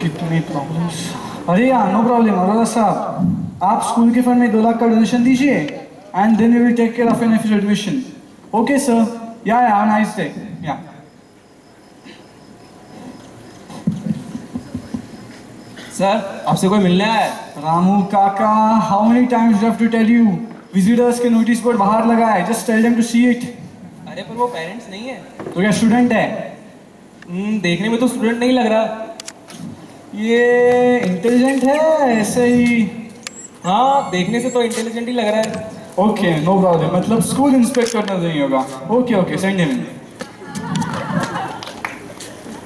कितनी प्रॉब्लम्स। अरे यार नो प्रॉब्लम अरोड़ा साहब, आप स्कूल के फंड में 2 लाख का डोनेशन दीजिए and then we will take care of an admission. Okay sir, या नाइस डे। या सर आपसे कोई मिलने आया है? रामू काका, how many times do have to tell you? Visitors के नोटिस बोर्ड बाहर लगा है, just tell them to see it. अरे पर वो पेरेंट्स नहीं है। तो क्या स्टूडेंट है? देखने में तो स्टूडेंट नहीं लग रहा। ये इंटेलिजेंट है ऐसे ही? हाँ देखने से तो इंटेलिजेंट ही लग रहा है। ओके नो प्रॉब्लम, मतलब स्कूल इंस्पेक्ट करना नहीं होगा। Okay okay, send him.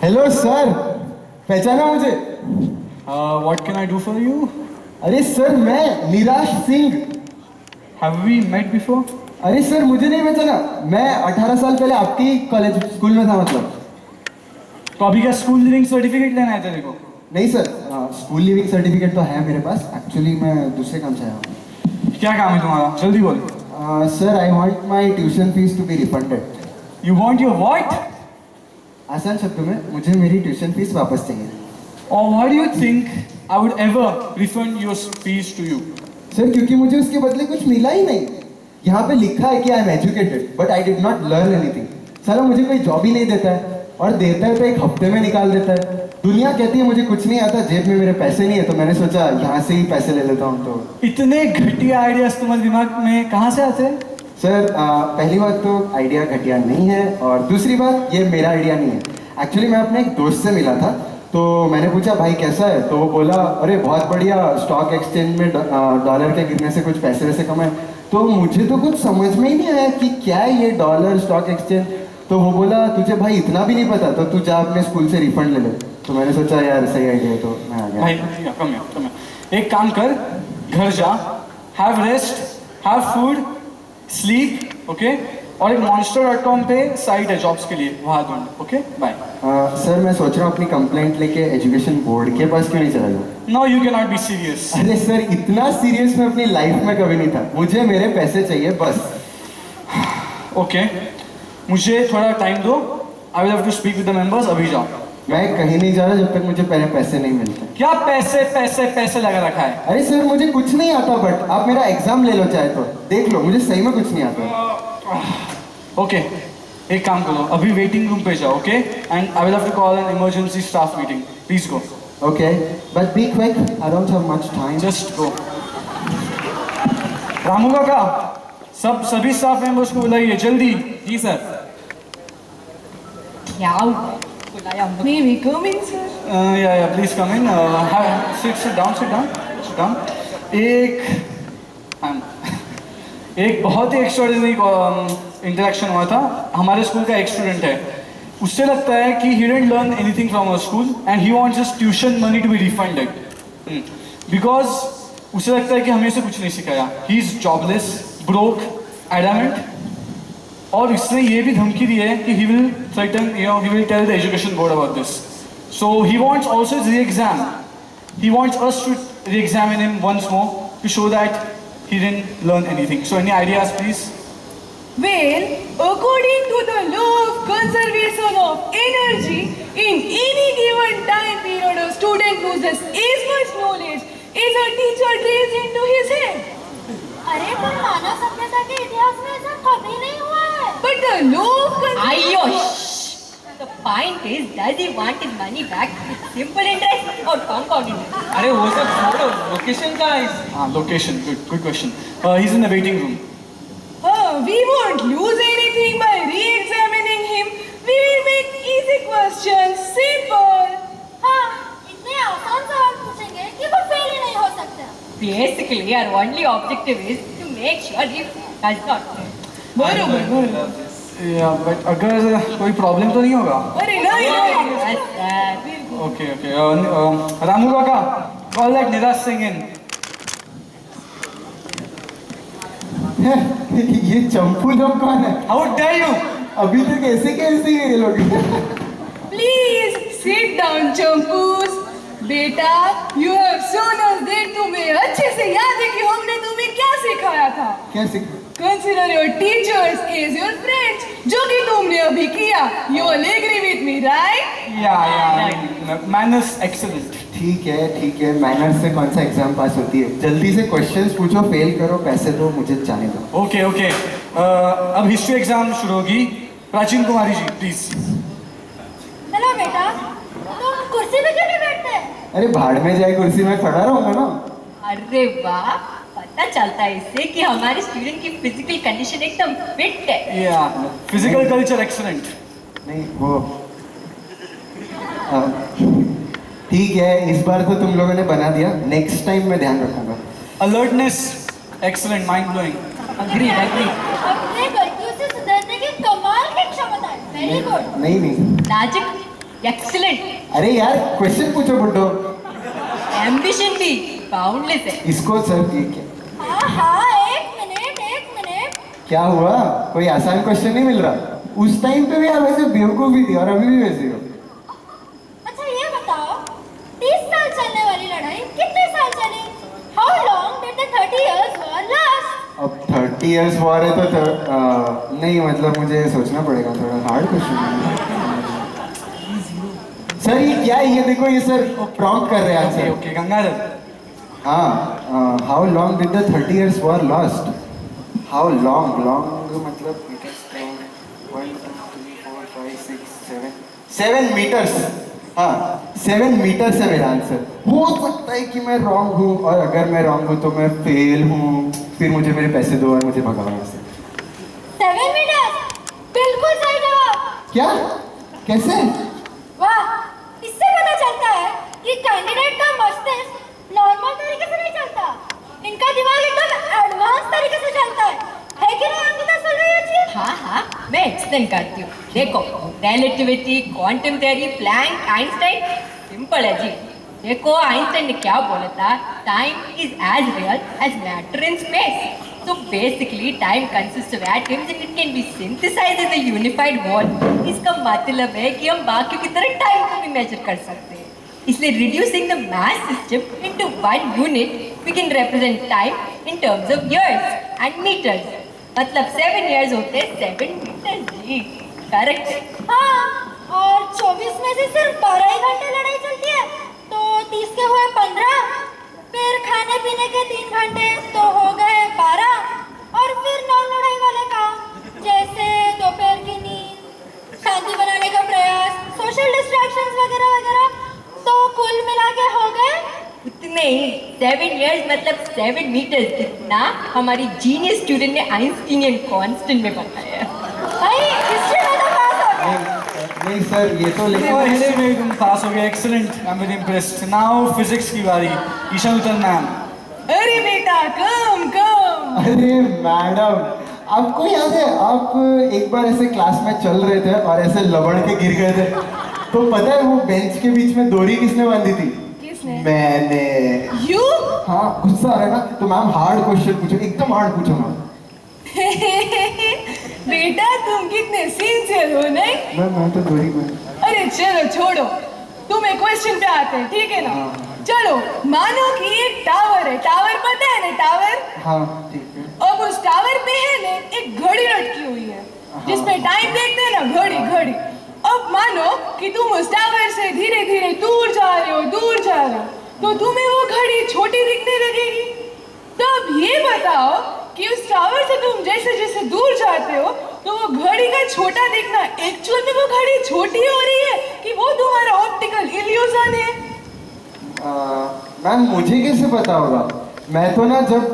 Hello sir, पहचाना मुझे? What can I do for you? अरे सर, मैं Nirash Singh. Have we met before? अरे सर, मुझे नहीं पहचाना? मैं 18 साल पहले आपकी कॉलेज स्कूल में था मतलब। तो अभी क्या स्कूल लिविंग सर्टिफिकेट लेना है तेरे को? नहीं सर, स्कूल लिविंग सर्टिफिकेट तो है मेरे पास। एक्चुअली मैं दूसरे काम से आया हूँ। क्या काम है तुम्हारा, जल्दी बोल। Sir, I want my tuition fees to be refunded. You want your what? आसान शब्दों में, मुझे मेरी ट्यूशन फीस वापस चाहिए। और why do you think I would ever refund your fees to you? Sir, क्योंकि मुझे उसके बदले कुछ मिला ही नहीं। यहाँ पे लिखा है कि I am educated but I did not learn anything. साला मुझे कोई जॉब ही नहीं देता है, और देता है तो 1 हफ्ते में निकाल देता है। दुनिया कहती है मुझे कुछ नहीं आता, जेब में मेरे पैसे नहीं है, तो मैंने सोचा यहाँ से ही पैसे ले लेता हूँ। तो इतने घटिया आइडियाज तुम्हारे दिमाग में कहाँ से आते हैं? सर, पहली बात तो आइडिया घटिया नहीं है, और दूसरी बात ये मेरा आइडिया नहीं है। एक्चुअली मैं अपने एक दोस्त से मिला था, तो मैंने पूछा भाई कैसा है, तो वो बोला अरे बहुत बढ़िया, स्टॉक एक्सचेंज में डॉलर के गिरने से कुछ पैसे वैसे कमाए। तो मुझे तो कुछ समझ में ही नहीं आया कि क्या है ये डॉलर स्टॉक एक्सचेंज। तो वो बोला तुझे भाई इतना भी नहीं पता, तो तू जा अपने स्कूल से रिफंड ले ले। तो मैंने सोचा यार सही आइडिया है, तो मैं आ गया। भाई कम हियर। एक काम कर, घर जा, have rest, have food, sleep, okay? और एक monster.com पे साइट है जॉब्स के लिए, वहाँ ढूंढ। Okay bye. सर, मैं सोच रहा हूँ अपनी कंप्लेंट लेके एजुकेशन बोर्ड के पास क्यों नहीं चला जाऊँ? No you cannot be serious. अरे सर, इतना सीरियस मैं अपनी लाइफ में कभी नहीं था। मुझे मेरे पैसे चाहिए बस। ओके, मुझे थोड़ा टाइम दो, I will have to speak with the members. अभी जाओ। मैं कहीं नहीं जा रहा जब तक मुझे पहले पैसे नहीं मिलते। क्या पैसे पैसे पैसे लगा रखा है? अरे सर, मुझे कुछ नहीं आता, बट आप मेरा एग्जाम ले लो चाहे तो, देख लो, मुझे सही में कुछ नहीं आता। ओके, एक काम करो, अभी वेटिंग रूम पे जाओ, okay? And I will have to call an emergency staff meeting. Please go. Okay, but be quick, I don't have much time. Just go. Ramu काका, सभी स्टाफ मेंबर्स को बुलाइए जल्दी। जी sir. May we come in, sir? या please come in. Sit down. एक बहुत ही extraordinary interaction हुआ था। हमारे स्कूल का एक स्टूडेंट है, उससे लगता है कि he didn't learn anything from our school and he wants his tuition money to be refunded because उसे लगता है कि हमें से कुछ नहीं सिखाया। He is jobless, broke, adamant, और इसने ये भी धमकी दी है कि he will threaten, he will tell the education board about this. So he wants also his re-exam. He wants us to re-examine him once more to show that he didn't learn anything. So any ideas, please? Well, according to the law of conservation of energy, in any given time period, a student loses as much knowledge as a teacher drills into his head. अरे पर मानव सभ्यता के इतिहास में ऐसा कभी नहीं हुआ है। But the law of Ayush! The point is, does he want his money back with simple interest or compound interest? अरे वो सब छोड़ो, लोकेशन का है। Location. Good question. He's in the waiting room. We won't lose anything by re-examining him. We will make easy questions simple. हाँ, इतने आसान सवाल पूछेंगे कि वो फेल ही नहीं हो सकता। Basically, our only objective is to make sure he does not fail. बरोबर। Yeah, but अगर कोई प्रॉब्लम तो नहीं होगा? अरे नहीं। That's that. Okay. रामू काका, call that निराश सिंह in. ये चंपू लोग कौन है? How dare you? अभी तक ऐसे कैसे ये लोग? Please sit down, चंपूस। बेटा, you have shown us that तुम्हें अच्छे से याद है कि हमने तुम्हें क्या सिखाया। सिखाया था। क्या सीखा? Consider your teachers as your friends, जो कि तुमने अभी किया। You will agree with me, right? Yeah, manners excellent. ठीक है, मैनर्स से कौन सा एग्जाम पास होती है? जल्दी से क्वेश्चंस पूछो, फेल करो, पैसे दो, मुझे जाने दो। ओके, अब हिस्ट्री एग्जाम शुरू होगी। प्राचीन कुमारी जी, प्लीज। हेलो बेटा, तुम कुर्सी पे क्यों नहीं बैठते? अरे भाड़ में जाए, कुर्सी में खड़ा रहूंगा ना। अरे वाह, पता चलता है इससे कि हमारे स्टूडेंट की फिजिकल कंडीशन एकदम फिट है। या फिजिकल कल्चर एक्सलेंट। नहीं वो ठीक है, इस बार तो तुम लोगों ने बना दिया, नेक्स्ट टाइम मैं ध्यान रखूंगा। Alertness excellent, mind blowing. Agree. अपने गलतियों से सुधरने की कमाल की क्षमता है। Very good. नहीं। Logic excellent. अरे यार, क्वेश्चन पूछो बुड्ढो। एम्बिशन भी बाउंडलेस है। इसको सर ठीक है। हाँ, एक मिनट। क्या हुआ? कोई आसान क्वेश्चन नहीं मिल रहा? उस टाइम पे भी आप ऐसे बेवकूफी थी और अभी भी वैसे हो। अच्छा ये बताओ, 30 साल चलने वाली लड़ाई कितने साल चली? How long did the 30 years war last? अब 30 years वॉर है तो नहीं, मतलब मुझे सोचना पड़ेगा, थोड़ा हार्ड क्वेश्चन। सर ये क्या है? ये देखो, ये सर प्रॉम्प्ट कर रहे हैं सर। ओके, गंगाधर। हाँ, how long did the 30 years war last? How long मतलब 1 2 3 4 5 6 7 मीटर्स। हाँ, 7 मीटर्स है मेरा आंसर। हो सकता है कि मैं रॉन्ग हूँ, और अगर मैं रॉन्ग हूँ तो मैं फेल हूँ, फिर मुझे मेरे पैसे दो और मुझे भगाओ यहाँ से। 7 meters, बिल्कुल सही जवाब। क्या? कैसे? वाह, इससे पता चलता है कि कैंडिडेट का मस्तिष्क नॉर्मल तरीके से नहीं चलता, इनका दिमाग एकदम एडवांस तरीके से चलता है कि नहीं अंकिता सुलझी? हाँ, मैं एक्सप्लेन करती हूँ। देखो, relativity, quantum theory, Planck, Einstein, simple है जी। देखो, आइंस्टाइन ने क्या बोला था? Time is as real as matter in space. So basically, time consists of atoms and it can be synthesized as a unified whole. इसका मतलब है कि हम बाकियों की तरह टाइम को भी मेजर कर सकते हैं। इसलिए reducing the mass system into one unit, we can represent time in terms of years and meters. मतलब 7 years होते हैं 7 meters जी। करेक्ट है। हाँ, और 24 में से सिर्फ 12 ही घंटे लड़ाई चलती है, तो 30 के हुए 15, फिर खाने पीने के 3 घंटे तो हो गए 12, और फिर नॉन लड़ाई वाले काम जैसे दोपहर की नींद, शांति बनाने का प्रयास, सोशल डिस्ट्रैक्शंस वगैरह वगैरह, तो कुल मिला के हो गए उतने ही। 7 years मतलब 7 meters, जितना हमारी जीनियस स्टूडेंट ने आइंस्टीनियन कांस्टेंट में बताया। भाई, हिस्ट्री में तो पास हो गए। नहीं सर, ये तो लेकिन हिस्ट्री में तुम पास हो गए, excellent. I am very impressed. Now physics की बारी। ईशान उत्तर मैम। अरे बेटा, कम। अरे मैडम, आपको याद है आप एक बार ऐसे क्लास में चल रहे थे और ऐसे लबड़ के गिर गए थे, तो पता है वो बेंच के बीच में डोरी किसने बांधी थी? किसने? मैंने। यू? हाँ, गुस्सा आ रहा है ना? तो मैम हार्ड क्वेश्चन पूछो, एकदम हार्ड पूछो मैम। बेटा, तुम कितने सिंसियर हो, नहीं? मैं तो डोरी में। अरे चलो छोड़ो, तुम्हें क्वेश्चन पे आते हैं, ठीक है ना? चलो, मानो कि एक टावर है। टावर पता है ना? टावर। हाँ ठीक है। अब उस टावर पे है ना एक घड़ी लटकी हुई है, जिसमें टाइम देखते हैं ना, घड़ी। अब मानो कि तुम उस टावर से धीरे धीरे दूर जा रहे हो, तो तुम्हें वो घड़ी छोटी दिखने लगेगी। तो अब ये बताओ कि उस टावर से तुम जैसे जैसे दूर जाते हो, तो वो घड़ी का छोटा दिखना एक्चुअल में वो घड़ी छोटी हो रही है कि वो तुम्हारा ऑप्टिकल इल्यूजन है? मैम, मुझे कैसे पता होगा? मैं तो ना जब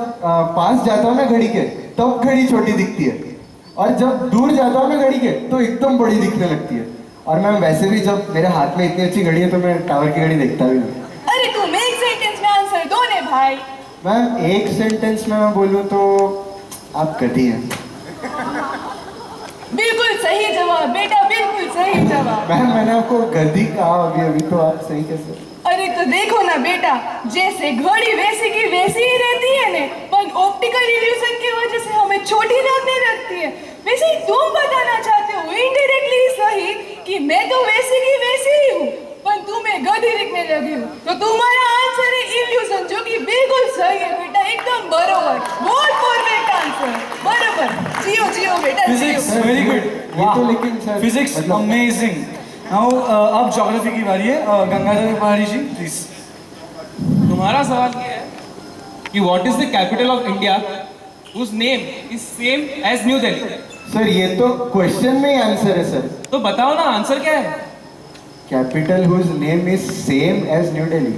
पास जाता हूँ ना घड़ी के, तब घड़ी छोटी दिखती है, और जब दूर जाता हूँ ना घड़ी के, तो एकदम बड़ी दिखने लगती है। और मैम वैसे भी जब मेरे हाथ में इतनी अच्छी घड़ी है तो मैं टावर की घड़ी देखता भी नहीं। अरे तुम एक सेंटेंस में आंसर दो ने भाई। मैम एक सेंटेंस में मैं बोलूँ तो आप गधी हैं। बिल्कुल सही जवाब बेटा, बिल्कुल सही जवाब। मैम मैंने आपको गधी कहा अभी, तो आप सही कैसे? अरे तो देखो ना बेटा, जैसे घड़ी वैसी की वैसी ही रहती है ने, पर ऑप्टिकल इल्यूजन की वजह से हमें छोटी लगने लगती है। वैसे ही तुम बताना चाहते हो इनडायरेक्टली सही कि मैं तो वैसी की वैसी ही हूँ, पर तुम्हें गधी दिखने लगी हूँ। तो तुम्हारा आंसर है इल्यूजन, जो कि बिल्कुल सही है बेटा, एकदम बरोबर। बहुत जियो बेटा फिजिक्स Sir, वेरी ये- गुड ये तो लेकिन sir, फिजिक्स मतलब- अमेजिंग नाउ अब ज्योग्राफी की बारी है गंगाधर पहाड़ी जी प्लीज तुम्हारा सवाल ये है कि what is the capital of India whose name is same as New Delhi. Sir ये तो क्वेश्चन में ही आंसर है सर। तो बताओ ना आंसर क्या है। Capital whose name is same as New Delhi.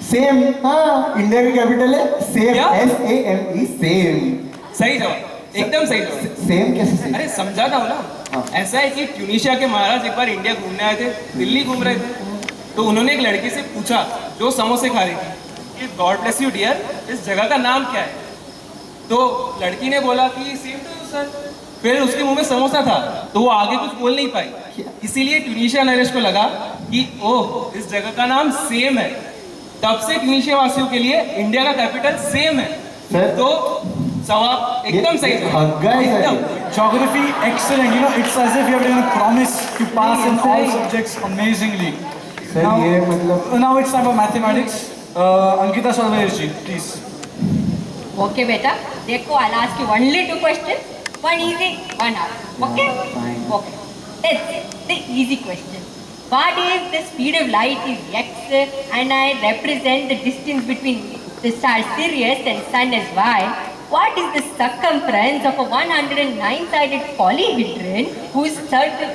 Same, हाँ इंडिया की कैपिटल है सेम, क्या? SAME same. सही जवाब, एकदम सही जवाब। सेम कैसे सेम? अरे समझाता हूँ ना। हाँ। ऐसा है कि ट्यूनीशिया के महाराज एक बार इंडिया घूमने आए थे, दिल्ली घूम रहे थे, तो उन्होंने एक लड़की से पूछा जो समोसे खा रही थी कि गॉड ब्लेस यू डियर, इस जगह का नाम क्या है। तो लड़की ने बोला कि सेम टू यू सर। फिर उसके मुंह में समोसा था तो वो आगे कुछ बोल नहीं पाई, इसीलिए ट्यूनीशिया नरेश को लगा कि ओह इस जगह का नाम सेम है। तब से ट्यूनीशिया वासियों के लिए इंडिया का कैपिटल सेम है। सर, तो जवाब एकदम सही है। हग्गा है सर एकदम। ये। Geography, excellent. You know, it's as if you have taken a promise to pass in all subjects amazingly. Sir ये मतलब Now it's time for mathematics. Ankita Salvesh ji, please. Okay, beta. देखो, I'll ask you only 2 questions. One easy, one hard. Okay? fine. Okay. Let's the easy question. What is the speed of light is x and I represent the distance between the star Sirius and sun as y. What is the circumference of a 109-sided polyhedron whose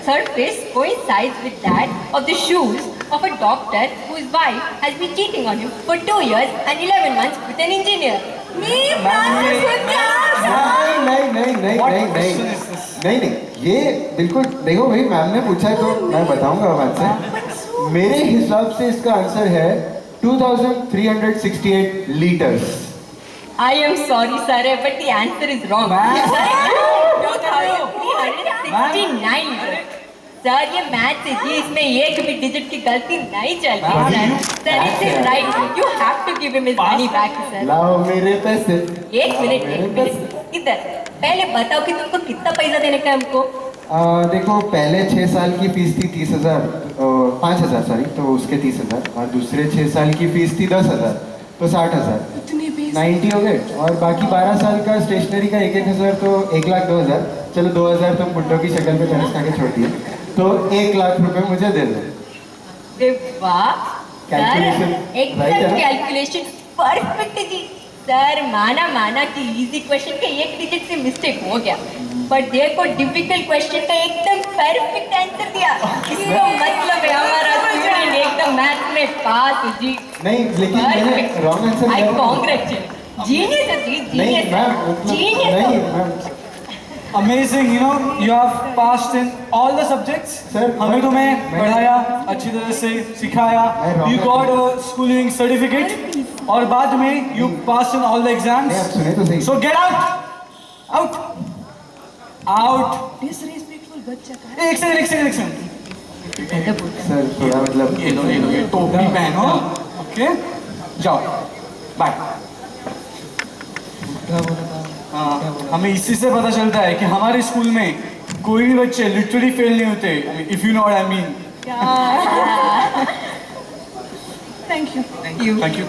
surface coincides with that of the shoes of a doctor whose wife has been cheating on him for 2 years and 11 months with an engineer? मी प्राण सुन नहीं What question is this? नहीं ये बिल्कुल देखो भाई, ma'am ने पूछा है तो मैं बताऊंगा बाद से। मेरे हिसाब से इसका आंसर है 2368 litres. I am sorry, sir, but the answer is wrong. Ma'am. Sir, 2369 liters. Sir ये मैथ है जी, इसमें एक भी डिजिट की गलती नहीं चल Ma'am, रही you- sir. It is right, you have to give him his money back sir. लाओ मेरे पैसे। एक मिनट इधर पहले बताओ कि तुमको कितना पैसा देने का है हमको। देखो पहले 6 साल की फीस थी 30,000, 5,000 सॉरी, तो उसके 30,000, और दूसरे 6 साल की फीस थी 10,000, तो 60,000, इतने पैसे 90 हो गए। और बाकी 12 साल का स्टेशनरी का 1,000 तो 1,02,000। चलो 2,000 तुम बुड्ढों की शक्ल पे खर्च करके छोड़ दिए, तो 1,00,000 रुपए मुझे दे दो। अरे वाह सर, Calculation, right है एकदम ना? कैलकुलेशन परफेक्ट जी। सर माना कि इजी क्वेश्चन के एक डिजिट से मिस्टेक हो गया, पर देखो डिफिकल्ट क्वेश्चन का एकदम परफेक्ट आंसर दिया। इसका मतलब है हमारा स्टूडेंट एकदम मैथ में पास है जी। नहीं लेकिन मैंने रॉन्ग आंसर आई दिया। कांग्रेचुलेट जीनियस है जी, नहीं जीनियस मैम, मतलब जीनियस नहीं ma'am. Amazing, you know, you have passed in all the subjects. Sir, हमें तुम्हें मैं- पढ़ाया, अच्छी तरह से सिखाया. मैं wrong You got a schooling certificate. और बाद में you passed in all the exams. नहीं, आप सुने तो सही। So get out, out, out. Disrespectful बच्चा का एक सेकंड. सर थोड़ा मतलब ये लो ये टोपी पहनो. ओके, जाओ. बाय. हाँ, हमें इसी से पता चलता है कि हमारे स्कूल में कोई भी बच्चे लिटरली फेल नहीं होते. If you know what I mean. Thank you thank you.